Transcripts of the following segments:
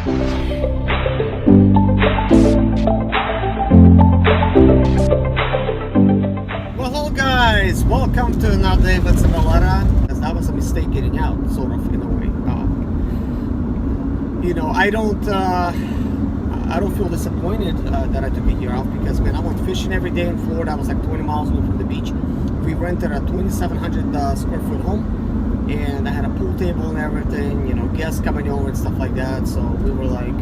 Well, hello guys, welcome to another day with Zimaleta. That was a mistake getting out, sort of, in a way. I don't feel disappointed that I took a year off, because, man, I went fishing every day in Florida. I was like 20 miles away from the beach. We rented a 2,700 square foot home, and I had a pool table and everything, guests coming over and stuff like that. So we were like,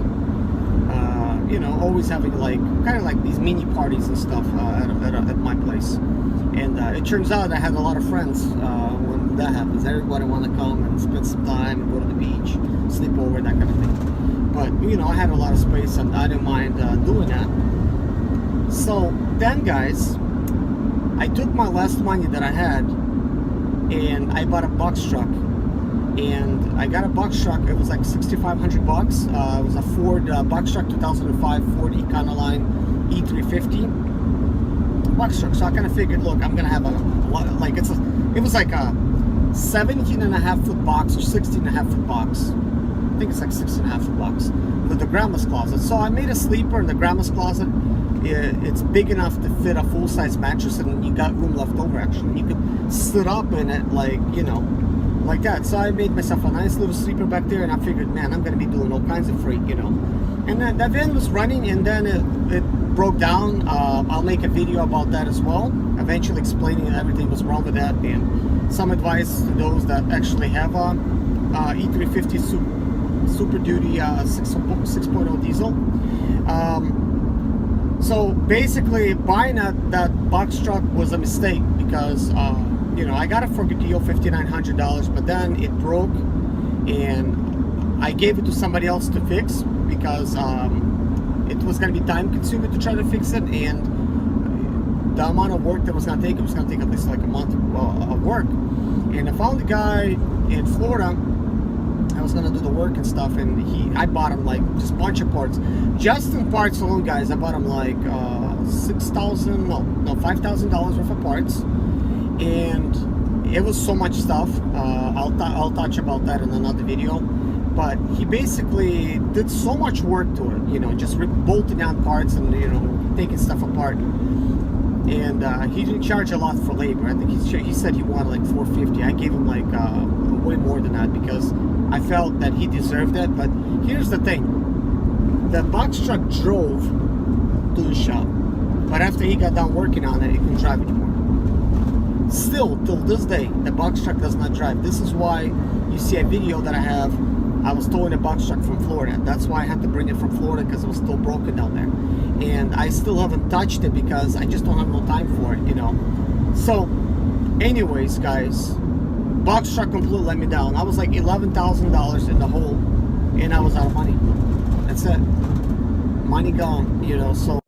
always having kind of like these mini parties and stuff at my place. And it turns out I had a lot of friends when that happens. Everybody want to come and spend some time and go to the beach, sleep over, that kind of thing. But, I had a lot of space and I didn't mind doing that. So then, guys, I took my last money that I had and I bought a box truck. And I got a box truck. It was like $6,500 bucks. It was a Ford box truck, 2005 Ford Econoline E350 box truck. So I kind of figured, look, I'm gonna have a lot of, it was like a 17.5 foot box or 16.5 foot box. I think it's like 16.5 foot box with the grandma's closet. So I made a sleeper in the grandma's closet. It's big enough to fit a full size mattress, and you got room left over actually. You could sit up in it like that. So I made myself a nice little sleeper back there, and I figured, man, I'm gonna be doing all kinds of freight, And then that van was running, and then it broke down. I'll make a video about that as well, eventually explaining everything was wrong with that, and some advice to those that actually have a E350 Super Duty 6.0 diesel. So basically, buying that box truck was a mistake, because I got it for a good deal, $5,900, but then it broke, and I gave it to somebody else to fix, because it was going to be time consuming to try to fix it, and the amount of work that was going to take, it was going to take at least like a month of work. And I found a guy in Florida. I was going to do the work and stuff, and I bought him like just a bunch of parts. Just in parts alone, guys, I bought him like $5,000 worth of parts. And it was so much stuff. I'll touch about that in another video. But he basically did so much work to it, just bolting down parts and taking stuff apart. And he didn't charge a lot for labor. I think he said he wanted like $450. I gave him like way more than that, because I felt that he deserved it. But here's the thing: the box truck drove to the shop, but after he got done working on it, he couldn't drive anymore. Still, till this day, the box truck does not drive. This is why you see a video that I have. I was towing a box truck from Florida. That's why I had to bring it from Florida, because it was still broken down there. And I still haven't touched it because I just don't have no time for it, So, anyways, guys, box truck completely let me down. I was like $11,000 in the hole, and I was out of money. That's it. Money gone, So